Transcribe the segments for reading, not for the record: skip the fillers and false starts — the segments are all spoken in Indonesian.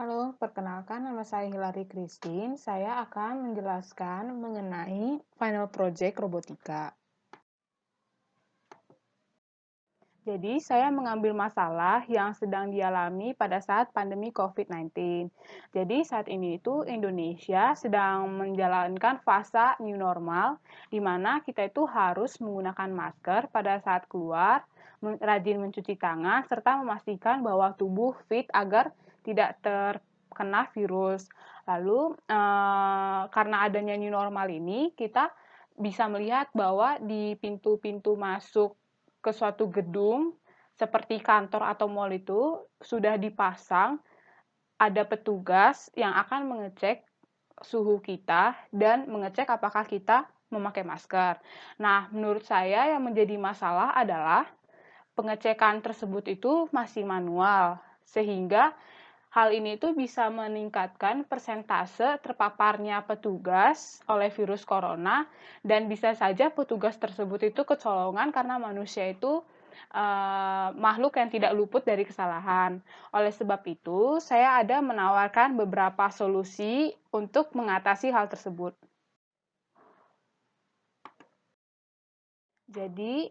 Halo, perkenalkan nama saya Hilary Christine. Saya akan menjelaskan mengenai final project robotika. Jadi, saya mengambil masalah yang sedang dialami pada saat pandemi COVID-19. Jadi, saat ini itu Indonesia sedang menjalankan fase new normal, di mana kita itu harus menggunakan masker pada saat keluar, rajin mencuci tangan, serta memastikan bahwa tubuh fit agar tidak terkena virus. Lalu, karena adanya new normal ini, kita bisa melihat bahwa di pintu-pintu masuk ke suatu gedung seperti kantor atau mall itu sudah dipasang ada petugas yang akan mengecek suhu kita dan mengecek apakah kita memakai masker. Nah, menurut saya yang menjadi masalah adalah pengecekan tersebut itu masih manual, sehingga hal ini itu bisa meningkatkan persentase terpaparnya petugas oleh virus corona dan bisa saja petugas tersebut itu kecolongan karena manusia itu makhluk yang tidak luput dari kesalahan. Oleh sebab itu, saya ada menawarkan beberapa solusi untuk mengatasi hal tersebut. Jadi,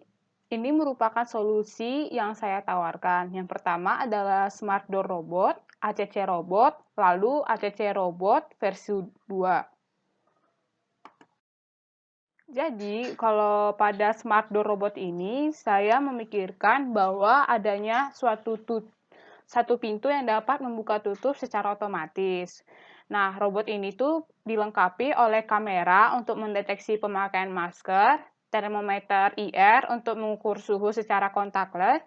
ini merupakan solusi yang saya tawarkan. Yang pertama adalah Smart Door Robot, ACC Robot, lalu ACC Robot versi 2. Jadi, kalau pada Smart Door Robot ini, saya memikirkan bahwa adanya satu pintu yang dapat membuka tutup secara otomatis. Nah, robot ini tuh dilengkapi oleh kamera untuk mendeteksi pemakaian masker, termometer IR untuk mengukur suhu secara kontakless,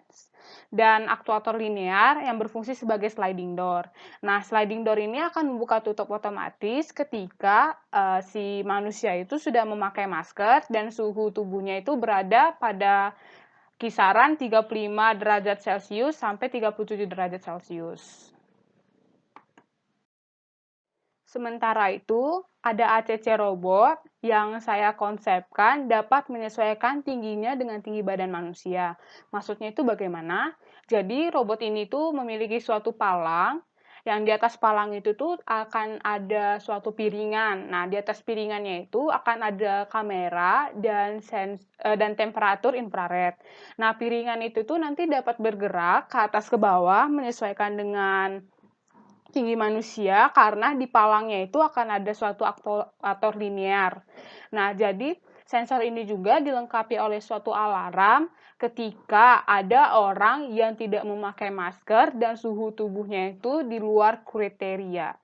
dan aktuator linear yang berfungsi sebagai sliding door. Nah, sliding door ini akan membuka tutup otomatis ketika si manusia itu sudah memakai masker dan suhu tubuhnya itu berada pada kisaran 35 derajat Celcius sampai 37 derajat Celcius. Sementara itu, ada ACC robot yang saya konsepkan dapat menyesuaikan tingginya dengan tinggi badan manusia. Maksudnya itu bagaimana? Jadi robot ini tuh memiliki suatu palang, yang di atas palang itu tuh akan ada suatu piringan. Nah, di atas piringannya itu akan ada kamera dan temperatur infrared. Nah, piringan itu tuh nanti dapat bergerak ke atas ke bawah menyesuaikan dengan tinggi manusia karena di palangnya itu akan ada suatu aktor linear. Nah, jadi sensor ini juga dilengkapi oleh suatu alarm ketika ada orang yang tidak memakai masker dan suhu tubuhnya itu di luar kriteria.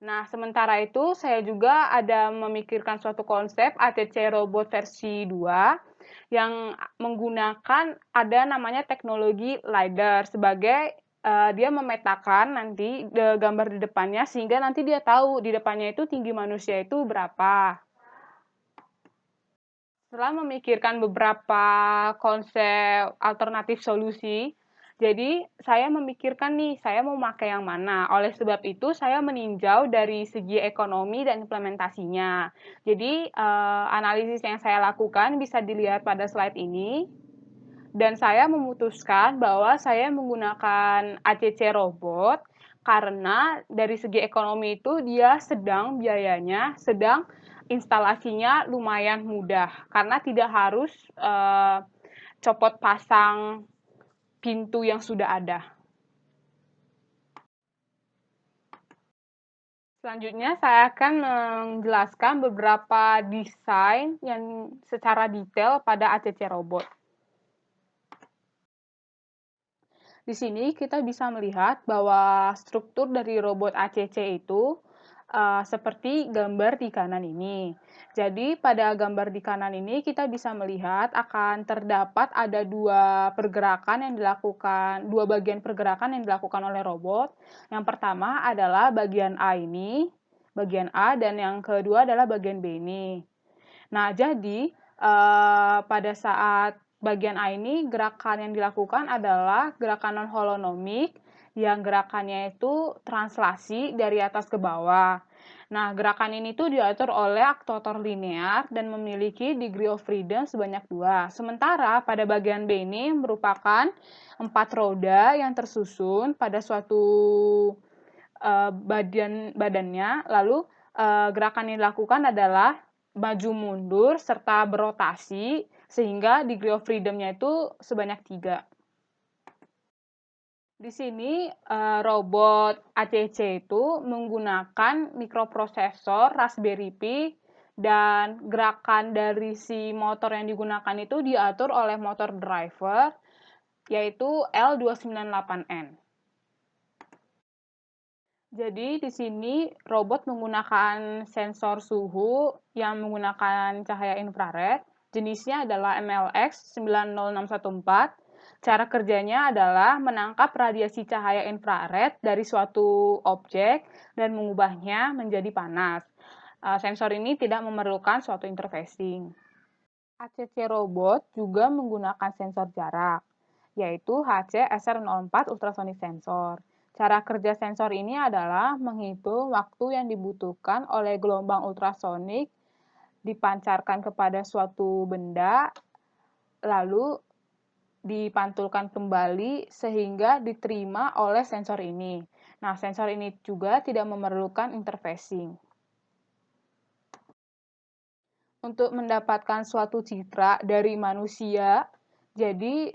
Nah, sementara itu saya juga ada memikirkan suatu konsep ACC robot versi 2 yang menggunakan ada namanya teknologi LiDAR sebagai dia memetakan nanti gambar di depannya sehingga nanti dia tahu di depannya itu tinggi manusia itu berapa. Setelah memikirkan beberapa konsep alternatif solusi, jadi saya memikirkan nih, saya mau pakai yang mana. Oleh sebab itu, saya meninjau dari segi ekonomi dan implementasinya. Jadi, analisis yang saya lakukan bisa dilihat pada slide ini. Dan saya memutuskan bahwa saya menggunakan ACC robot karena dari segi ekonomi itu dia sedang biayanya, sedang instalasinya lumayan mudah karena tidak harus copot pasang pintu yang sudah ada. Selanjutnya saya akan menjelaskan beberapa desain yang secara detail pada ACC robot. Di sini kita bisa melihat bahwa struktur dari robot ACC itu seperti gambar di kanan ini. Jadi pada gambar di kanan ini kita bisa melihat akan terdapat ada dua bagian pergerakan yang dilakukan oleh robot. Yang pertama adalah bagian A ini, bagian A, dan yang kedua adalah bagian B ini. Nah, jadi pada saat bagian A ini gerakan yang dilakukan adalah gerakan non-holonomik yang gerakannya itu translasi dari atas ke bawah. Nah, gerakan ini tuh diatur oleh aktuator linear dan memiliki degree of freedom sebanyak 2. Sementara pada bagian B ini merupakan 4 roda yang tersusun pada suatu badannya, lalu gerakan yang dilakukan adalah maju mundur serta berotasi sehingga degree of freedom-nya itu sebanyak 3. Di sini robot ACC itu menggunakan mikroprosesor Raspberry Pi dan gerakan dari si motor yang digunakan itu diatur oleh motor driver yaitu L298N. Jadi di sini robot menggunakan sensor suhu yang menggunakan cahaya infrared. Jenisnya adalah MLX 90614. Cara kerjanya adalah menangkap radiasi cahaya infrared dari suatu objek dan mengubahnya menjadi panas. Sensor ini tidak memerlukan suatu interfacing. HCC robot juga menggunakan sensor jarak, yaitu HC-SR04 ultrasonic sensor. Cara kerja sensor ini adalah menghitung waktu yang dibutuhkan oleh gelombang ultrasonik dipancarkan kepada suatu benda, lalu dipantulkan kembali sehingga diterima oleh sensor ini. Nah, sensor ini juga tidak memerlukan interfacing. Untuk mendapatkan suatu citra dari manusia, jadi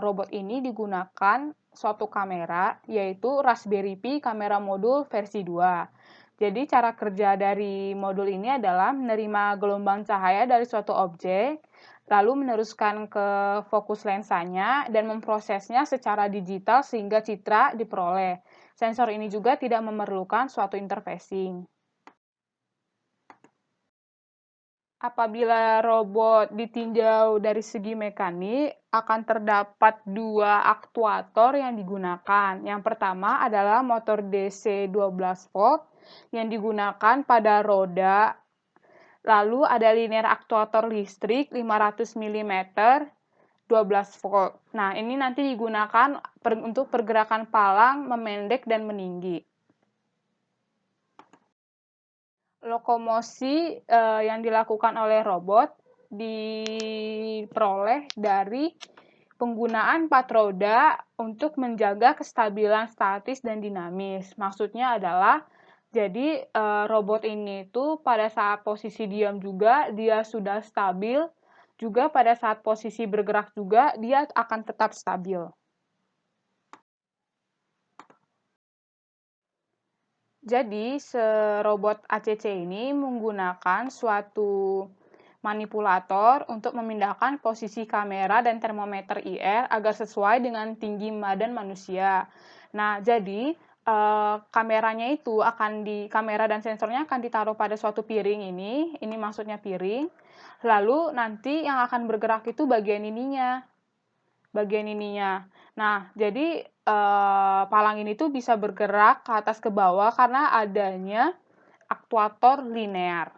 robot ini digunakan suatu kamera, yaitu Raspberry Pi kamera modul versi 2. Jadi cara kerja dari modul ini adalah menerima gelombang cahaya dari suatu objek, lalu meneruskan ke fokus lensanya dan memprosesnya secara digital sehingga citra diperoleh. Sensor ini juga tidak memerlukan suatu interfacing. Apabila robot ditinjau dari segi mekanik, akan terdapat 2 aktuator yang digunakan. Yang pertama adalah motor DC 12 volt yang digunakan pada roda. Lalu ada linear aktuator listrik 500 mm 12 volt. Nah, ini nanti digunakan untuk pergerakan palang memendek dan meninggi. Lokomosi yang dilakukan oleh robot diperoleh dari penggunaan 4 roda untuk menjaga kestabilan statis dan dinamis. Maksudnya adalah, jadi robot ini tuh pada saat posisi diam juga dia sudah stabil, juga pada saat posisi bergerak juga dia akan tetap stabil. Jadi, robot ACC ini menggunakan suatu manipulator untuk memindahkan posisi kamera dan termometer IR agar sesuai dengan tinggi badan manusia. Nah, jadi kameranya itu kamera dan sensornya akan ditaruh pada suatu piring ini maksudnya piring. Lalu nanti yang akan bergerak itu bagian ininya. Nah, jadi palang ini tuh bisa bergerak ke atas ke bawah karena adanya aktuator linear.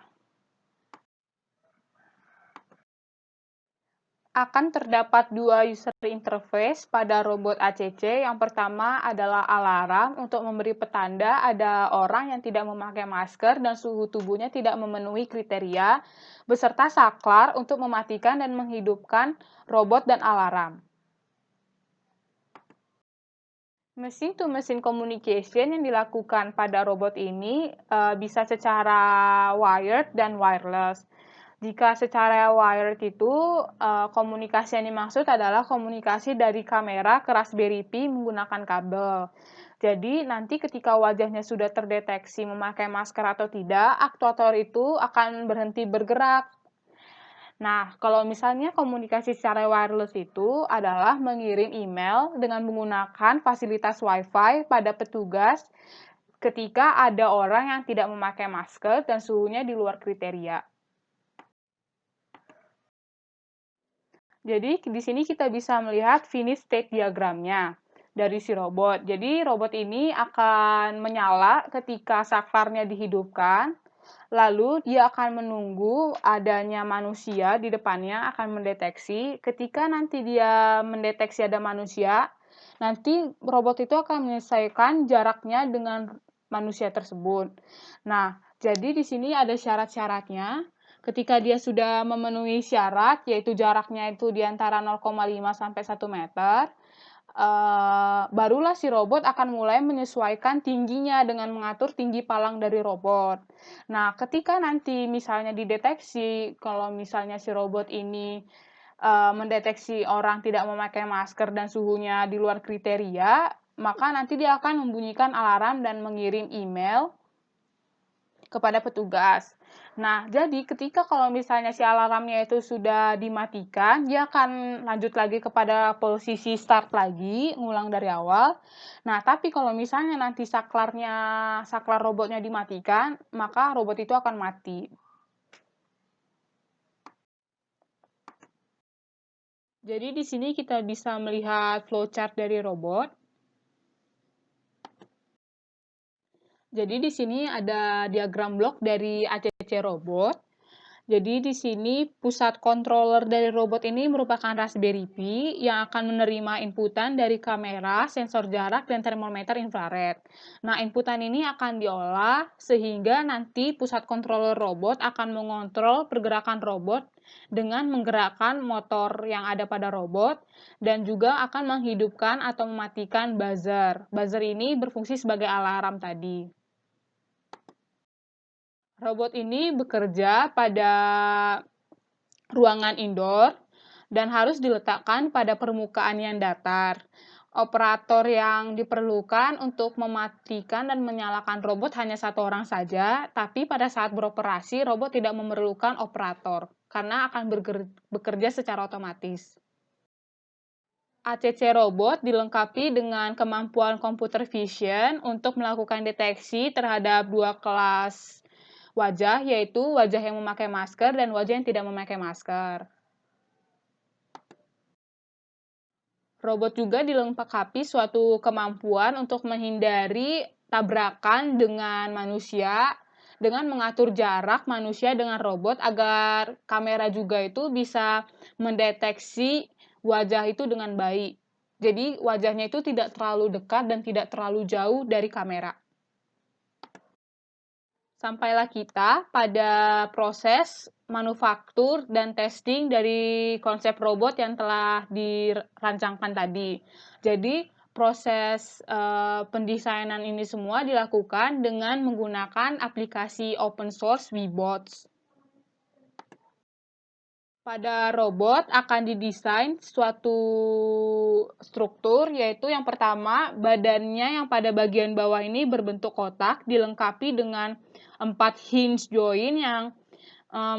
Akan terdapat 2 user interface pada robot ACC. Yang pertama adalah alarm untuk memberi petanda ada orang yang tidak memakai masker dan suhu tubuhnya tidak memenuhi kriteria, beserta saklar untuk mematikan dan menghidupkan robot dan alarm. Mesin-to-mesin communication yang dilakukan pada robot ini bisa secara wired dan wireless. Jika secara wired itu komunikasi yang dimaksud adalah komunikasi dari kamera ke Raspberry Pi menggunakan kabel. Jadi nanti ketika wajahnya sudah terdeteksi memakai masker atau tidak, aktuator itu akan berhenti bergerak. Nah, kalau misalnya komunikasi secara wireless itu adalah mengirim email dengan menggunakan fasilitas Wi-Fi pada petugas ketika ada orang yang tidak memakai masker dan suhunya di luar kriteria. Jadi, di sini kita bisa melihat finish state diagramnya dari si robot. Jadi, robot ini akan menyala ketika saklarnya dihidupkan. Lalu dia akan menunggu adanya manusia di depannya akan mendeteksi. Ketika nanti dia mendeteksi ada manusia, nanti robot itu akan menyelesaikan jaraknya dengan manusia tersebut. Nah, Jadi di sini ada syarat-syaratnya. Ketika dia sudah memenuhi syarat, yaitu jaraknya itu di antara 0,5 sampai 1 meter, barulah si robot akan mulai menyesuaikan tingginya dengan mengatur tinggi palang dari robot. Nah, ketika nanti misalnya dideteksi kalau misalnya si robot ini mendeteksi orang tidak memakai masker dan suhunya di luar kriteria, maka nanti dia akan membunyikan alarm dan mengirim email kepada petugas. Nah, jadi ketika kalau misalnya si alarmnya itu sudah dimatikan, dia akan lanjut lagi kepada posisi start lagi, ngulang dari awal. Nah, tapi kalau misalnya nanti saklar robotnya dimatikan, maka robot itu akan mati. Jadi di sini kita bisa melihat flowchart dari robot. Jadi di sini ada diagram blok dari ACC robot. Jadi di sini pusat controller dari robot ini merupakan Raspberry Pi yang akan menerima inputan dari kamera, sensor jarak, dan termometer infrared. Nah, inputan ini akan diolah sehingga nanti pusat controller robot akan mengontrol pergerakan robot dengan menggerakkan motor yang ada pada robot dan juga akan menghidupkan atau mematikan buzzer. Buzzer ini berfungsi sebagai alarm tadi. Robot ini bekerja pada ruangan indoor dan harus diletakkan pada permukaan yang datar. Operator yang diperlukan untuk mematikan dan menyalakan robot hanya satu orang saja, tapi pada saat beroperasi, robot tidak memerlukan operator karena akan bekerja secara otomatis. ACC robot dilengkapi dengan kemampuan computer vision untuk melakukan deteksi terhadap dua kelas wajah, yaitu wajah yang memakai masker dan wajah yang tidak memakai masker. Robot juga dilengkapi suatu kemampuan untuk menghindari tabrakan dengan manusia, dengan mengatur jarak manusia dengan robot agar kamera juga itu bisa mendeteksi wajah itu dengan baik. Jadi wajahnya itu tidak terlalu dekat dan tidak terlalu jauh dari kamera. Sampailah kita pada proses manufaktur dan testing dari konsep robot yang telah dirancangkan tadi. Jadi, proses pendesainan ini semua dilakukan dengan menggunakan aplikasi open source Webots. Pada robot akan didesain suatu struktur, yaitu yang pertama, badannya yang pada bagian bawah ini berbentuk kotak, dilengkapi dengan 4 hinge joint yang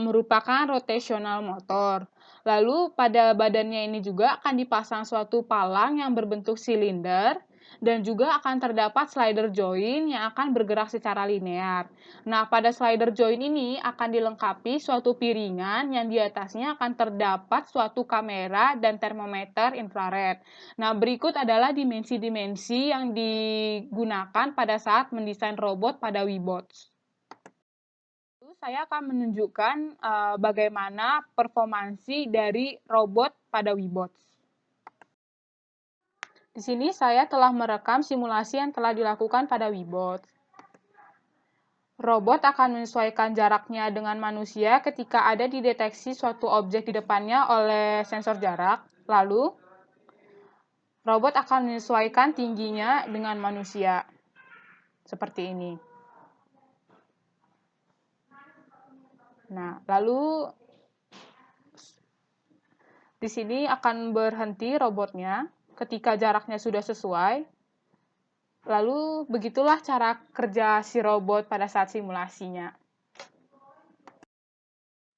merupakan rotational motor. Lalu pada badannya ini juga akan dipasang suatu palang yang berbentuk silinder dan juga akan terdapat slider joint yang akan bergerak secara linear. Nah, pada slider joint ini akan dilengkapi suatu piringan yang di atasnya akan terdapat suatu kamera dan termometer infrared. Nah, berikut adalah dimensi-dimensi yang digunakan pada saat mendesain robot pada Webots. Saya akan menunjukkan bagaimana performansi dari robot pada Webots. Di sini saya telah merekam simulasi yang telah dilakukan pada Webots. Robot akan menyesuaikan jaraknya dengan manusia ketika ada dideteksi suatu objek di depannya oleh sensor jarak. Lalu, robot akan menyesuaikan tingginya dengan manusia. Seperti ini. Nah, lalu di sini akan berhenti robotnya ketika jaraknya sudah sesuai. Lalu begitulah cara kerja si robot pada saat simulasinya.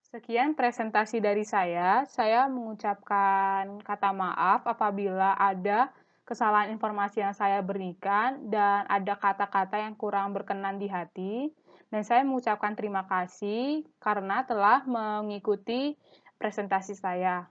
Sekian presentasi dari saya. Saya mengucapkan kata maaf apabila ada kesalahan informasi yang saya berikan dan ada kata-kata yang kurang berkenan di hati. Dan saya mengucapkan terima kasih karena telah mengikuti presentasi saya.